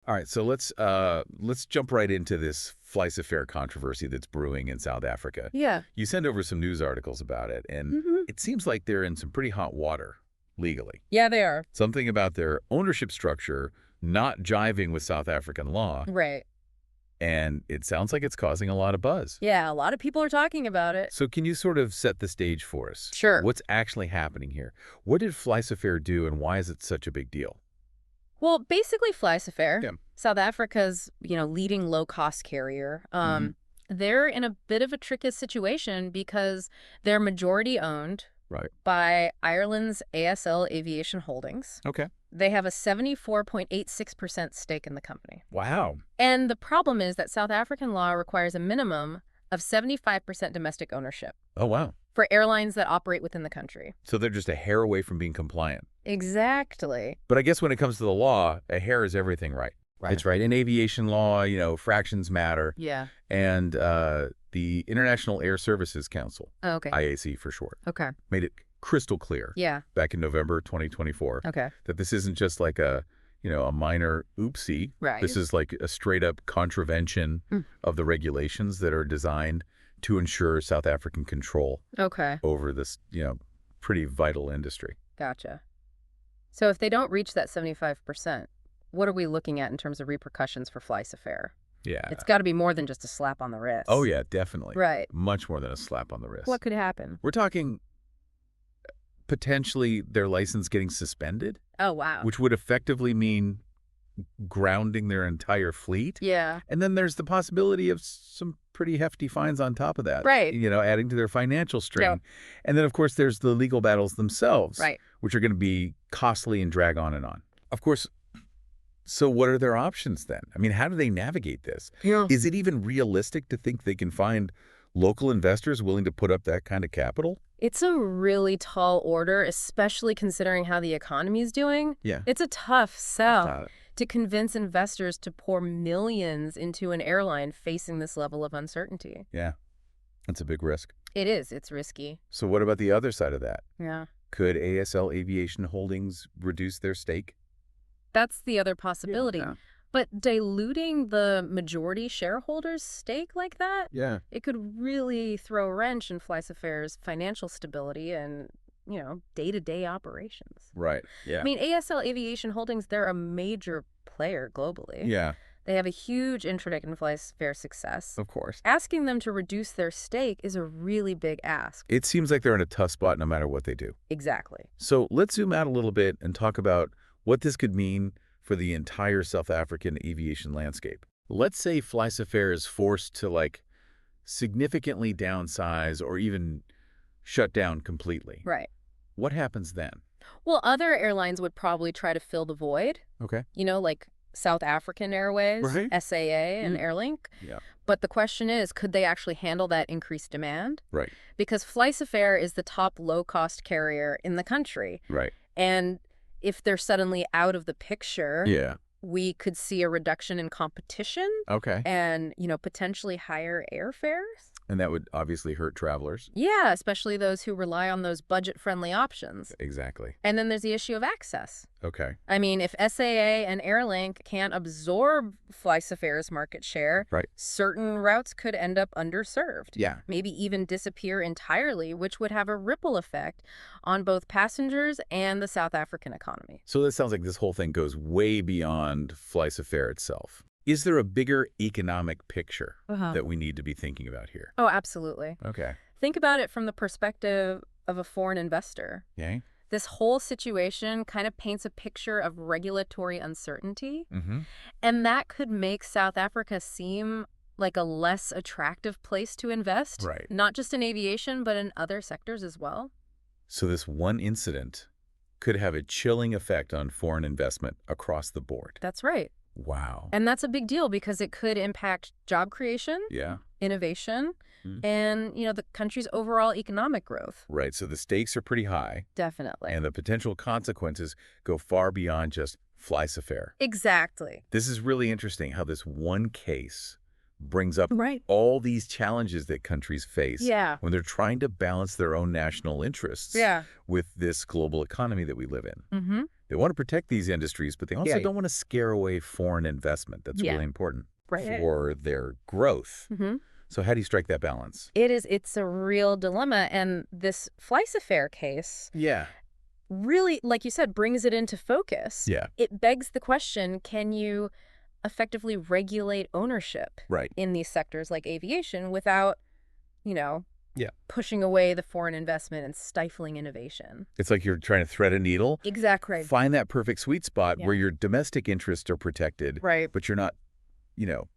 All right, so let's jump right into this Flysafair controversy that's brewing in South Africa. Yeah. You send over some news articles about it, and hmm it seems like they're in some pretty hot water legally. Yeah, they are. Something about their ownership structure not jiving with South African law, Right. and it sounds like it's causing a lot of buzz. Yeah, a lot of people are talking about it. So can you sort of set the stage for us? Sure. What's actually happening here? What did Flysafair do, and why is it such a big deal? Well, basically, Flysafair, Yeah. South Africa's, leading low-cost carrier, Mhm. they're in a bit of a tricky situation because they're majority-owned Right. by Ireland's ASL Aviation Holdings. Okay. They have a 74.86% stake in the company. Wow. And the problem is that South African law requires a minimum of 75% domestic ownership Oh, wow. for airlines that operate within the country. So they're just a hair away from being compliant. Exactly. But I guess when it comes to the law, a hair is everything, right? Right. It's right. In aviation law, fractions matter. Yeah. And the International Air Services Council, Okay. IAC for short, Okay. made it crystal clear Yeah. back in November 2024 Okay. that this isn't just like a minor oopsie. Right. This is like a straight up contravention Mm. of the regulations that are designed to ensure South African control Okay. over this, pretty vital industry. Gotcha. So if they don't reach that 75%, what are we looking at in terms of repercussions for Flysafair? Yeah. It's got to be more than just a slap on the wrist. Oh, yeah, definitely. Right. Much more than a slap on the wrist. What could happen? We're talking potentially their license getting suspended, Oh, wow. which would effectively mean grounding their entire fleet. Yeah. And then there's the possibility of some pretty hefty fines on top of that. Right. Adding to their financial strain. Yeah. And then, of course, there's the legal battles themselves, Right. which are going to be costly and drag on and on. Of course, so what are their options then? I mean, how do they navigate this? Yeah. Is it even realistic to think they can find local investors willing to put up that kind of capital? It's a really tall order, especially considering how the economy is doing. Yeah. It's a tough sell to convince investors to pour millions into an airline facing this level of uncertainty. Yeah. That's a big risk. It is. It's risky. So what about the other side of that? Yeah. Could ASL Aviation Holdings reduce their stake? That's the other possibility. Yeah. But diluting the majority shareholders' stake like that, Yeah. it could really throw a wrench in Flysafair's financial stability and, day-to-day operations. Right. Yeah. I mean, ASL Aviation Holdings, they're a major player globally. Yeah, They have a huge interest in Flysafair success. of course. Asking them to reduce their stake is a really big ask. It seems like they're in a tough spot no matter what they do. Exactly. So let's zoom out a little bit and talk about what this could mean for the entire South African aviation landscape. Let's say Flysafair is forced to significantly downsize or even shut down completely. Right. What happens then? Well, other airlines would probably try to fill the void, Okay. like South African Airways, Right. SAA, and Airlink. Yeah. But the question is, could they actually handle that increased demand? Right. Because Flysafair is the top low-cost carrier in the country. Right. And if they're suddenly out of the picture, Yeah. we could see a reduction in competition Okay. and, potentially higher airfares. And that would obviously hurt travelers. Yeah, especially those who rely on those budget-friendly options. Exactly. And then there's the issue of access. Okay. I mean, if SAA and Airlink can't absorb Flysafair's market share, Right. certain routes could end up underserved. Yeah. Maybe even disappear entirely, which would have a ripple effect on both passengers and the South African economy. So this sounds like this whole thing goes way beyond Flysafair itself. Is there a bigger economic picture that we need to be thinking about here? Oh, absolutely. Okay. Think about it from the perspective of a foreign investor. Okay. This whole situation kind of paints a picture of regulatory uncertainty, Mm-hmm. and that could make South Africa seem like a less attractive place to invest, Right. not just in aviation, but in other sectors as well. So this one incident could have a chilling effect on foreign investment across the board. That's right. Wow. And that's a big deal because it could impact job creation, Yeah. innovation, Mm. and, the country's overall economic growth. Right. So the stakes are pretty high, Definitely. and the potential consequences go far beyond just Flysafair. Exactly. This is really interesting how this one case brings up Right. all these challenges that countries face Yeah. when they're trying to balance their own national interests Yeah. with this global economy that we live in. Mm-hmm. They want to protect these industries, but they also Yeah. don't want to scare away foreign investment. That's Yeah. really important Right. for their growth. Mm-hmm. So how do you strike that balance? It's a real dilemma. And this Flysafair case Yeah. really, like you said, brings it into focus. Yeah. It begs the question, can you effectively regulate ownership Right. in these sectors like aviation without, you know, Yeah. pushing away the foreign investment and stifling innovation? It's like you're trying to thread a needle. Exactly. Find that perfect sweet spot Yeah. where your domestic interests are protected, Right. but you're not,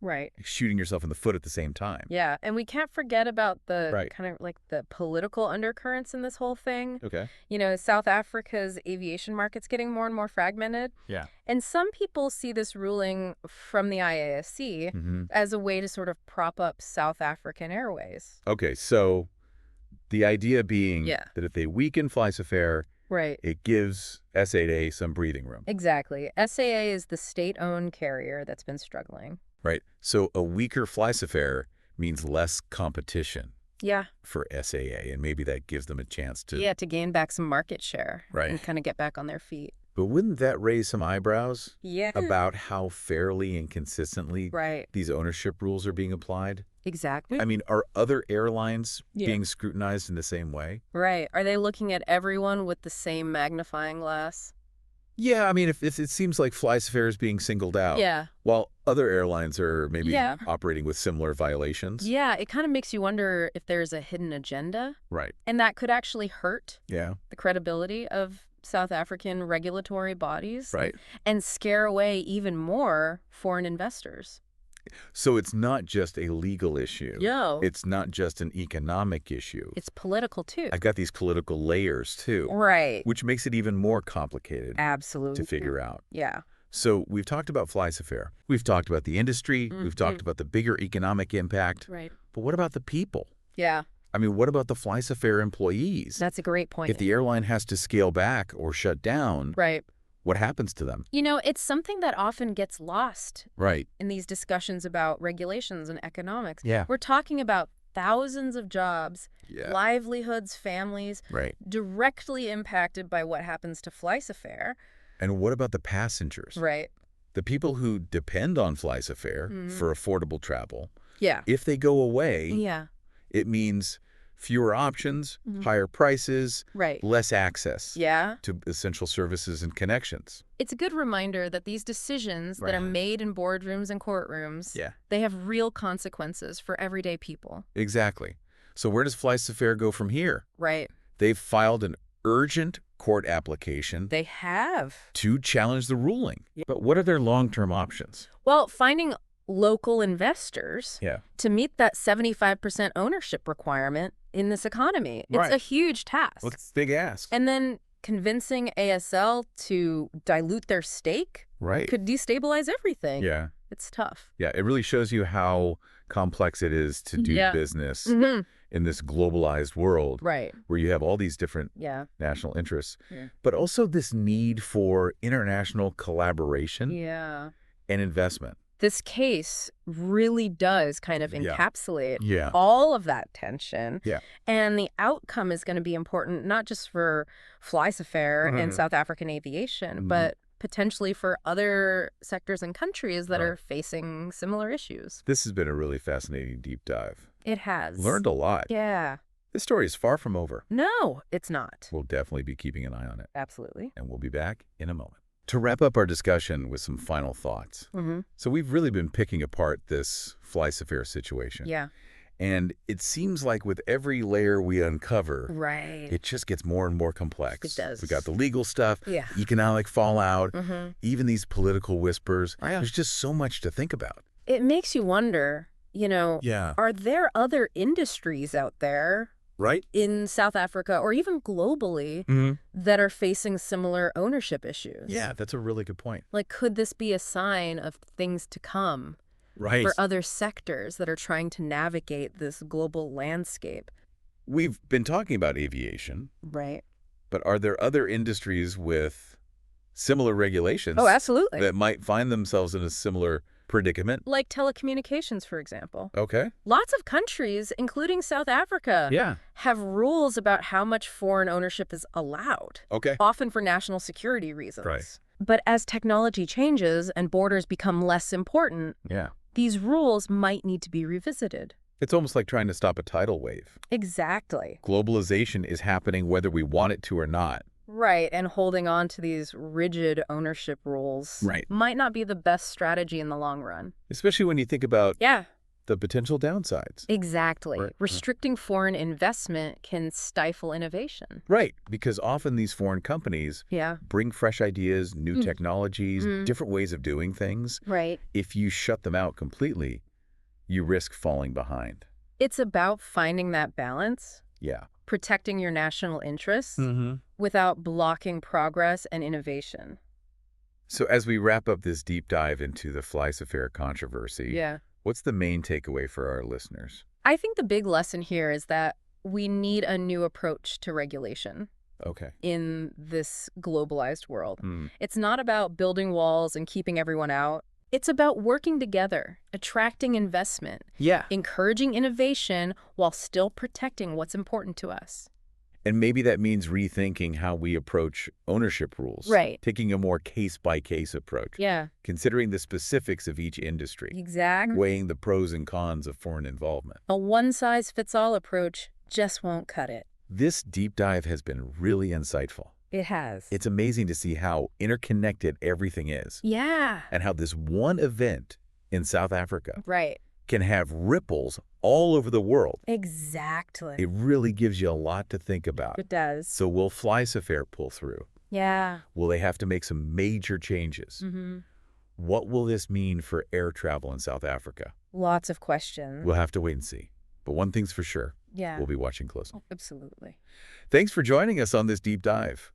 Right. shooting yourself in the foot at the same time. Yeah. And we can't forget about the Right. kind of like the political undercurrents in this whole thing. Okay. South Africa's aviation market's getting more and more fragmented. Yeah. And some people see this ruling from the IASC Mm-hmm. as a way to sort of prop up South African Airways. Okay, so the idea being Yeah. that if they weaken Flysafair, Right. it gives S8A some breathing room. Exactly. SAA is the state-owned carrier that's been struggling. Right. So a weaker Flysafair means less competition Yeah. for SAA, and maybe that gives them a chance to... Yeah, to gain back some market share. Right. And kind of get back on their feet. But wouldn't that raise some eyebrows Yeah. about how fairly and consistently Right. these ownership rules are being applied? Exactly. I mean, are other airlines Yeah. being scrutinized in the same way? Right. Are they looking at everyone with the same magnifying glass? Yeah, I mean, if it seems like Flysafair is being singled out, Yeah. while other airlines are maybe Yeah. operating with similar violations. Yeah, it kind of makes you wonder if there's a hidden agenda, Right. and that could actually hurt Yeah. the credibility of South African regulatory bodies Right. and scare away even more foreign investors. So it's not just a legal issue. Yo. It's not just an economic issue. It's political too. I've got these political layers too, Right. which makes it even more complicated Absolutely. to figure out. Yeah. So we've talked about Flysafair. We've talked about the industry. We've talked about the bigger economic impact. Right. But what about the people? Yeah. I mean, what about the Flysafair employees? That's a great point. If the airline has to scale back or shut down, Right. what happens to them? It's something that often gets lost Right. in these discussions about regulations and economics. Yeah. We're talking about thousands of jobs, Yeah. livelihoods, families, Right. directly impacted by what happens to Flysafair. And what about the passengers? Right. The people who depend on Flysafair Mhm. for affordable travel. Yeah. If they go away, Yeah. it means fewer options, Mhm. higher prices, Right. less access Yeah. to essential services and connections. It's a good reminder that these decisions that are Right. made in boardrooms and courtrooms, Yeah. they have real consequences for everyday people. Exactly. So where does Flysafair go from here? Right. They've filed an urgent court application They have. to challenge the ruling. Yeah. But what are their long-term options? Well, finding local investors Yeah. to meet that 75% ownership requirement in this economy. It's Right. a huge task. Well, it's a big ask. And then convincing ASL to dilute their stake Right. could destabilize everything. Yeah. It's tough. Yeah. It really shows you how complex it is to do Yeah. business Hmm. in this globalized world Right. where you have all these different Yeah. national interests, Yeah. but also this need for international collaboration Yeah. and investment. This case really does kind of Yeah. encapsulate Yeah. all of that tension. Yeah. And the outcome is going to be important, not just for Flysafair and Mhm. South African aviation, Mhm. but potentially for other sectors and countries that Right. are facing similar issues. This has been a really fascinating deep dive. It has. Learned a lot. Yeah. This story is far from over. No, it's not. We'll definitely be keeping an eye on it, Absolutely. and we'll be back in a moment. To wrap up our discussion with some final thoughts. Mm-hmm. So we've really been picking apart this Flysafair situation. Yeah. And it seems like with every layer we uncover, Right. it just gets more and more complex. It does. We got the legal stuff, Yeah. economic fallout, Mm-hmm. even these political whispers. Yeah. There's just so much to think about. It makes you wonder, Yeah. are there other industries out there Right? in South Africa or even globally Mm-hmm. that are facing similar ownership issues? Yeah, that's a really good point. Like, could this be a sign of things to come Right. for other sectors that are trying to navigate this global landscape? We've been talking about aviation, Right. but are there other industries with similar regulations Oh, absolutely. that might find themselves in a similar predicament. Like telecommunications, for example. Okay. Lots of countries, including South Africa, Yeah. have rules about how much foreign ownership is allowed, Okay. often for national security reasons. Right. But as technology changes and borders become less important, Yeah. these rules might need to be revisited. It's almost like trying to stop a tidal wave. Exactly. Globalization is happening whether we want it to or not. Right, and holding on to these rigid ownership rules Right. might not be the best strategy in the long run. Especially when you think about Yeah, the potential downsides. exactly. Right. Restricting foreign investment can stifle innovation. Right, because often these foreign companies Yeah, bring fresh ideas, new technologies, Mm. different ways of doing things. right. If you shut them out completely, you risk falling behind. It's about finding that balance, Yeah. protecting your national interests Mm-hmm. without blocking progress and innovation. So as we wrap up this deep dive into the Flysafair controversy, Yeah. what's the main takeaway for our listeners? I think the big lesson here is that we need a new approach to regulation Okay. in this globalized world. Hmm. It's not about building walls and keeping everyone out. It's about working together, attracting investment, Yeah. encouraging innovation while still protecting what's important to us. And maybe that means rethinking how we approach ownership rules. Right. Taking a more case-by-case approach. Yeah, Considering the specifics of each industry. exactly. Weighing the pros and cons of foreign involvement. A one-size-fits-all approach just won't cut it. This deep dive has been really insightful. It has. It's amazing to see how interconnected everything is. Yeah. And how this one event in South Africa Right. can have ripples all over the world. Exactly. It really gives you a lot to think about. It does. So will Flysafair pull through? Yeah. Will they have to make some major changes? Mm-hmm. What will this mean for air travel in South Africa? Lots of questions. We'll have to wait and see. But one thing's for sure, Yeah. we'll be watching closely. Absolutely. Thanks for joining us on this deep dive.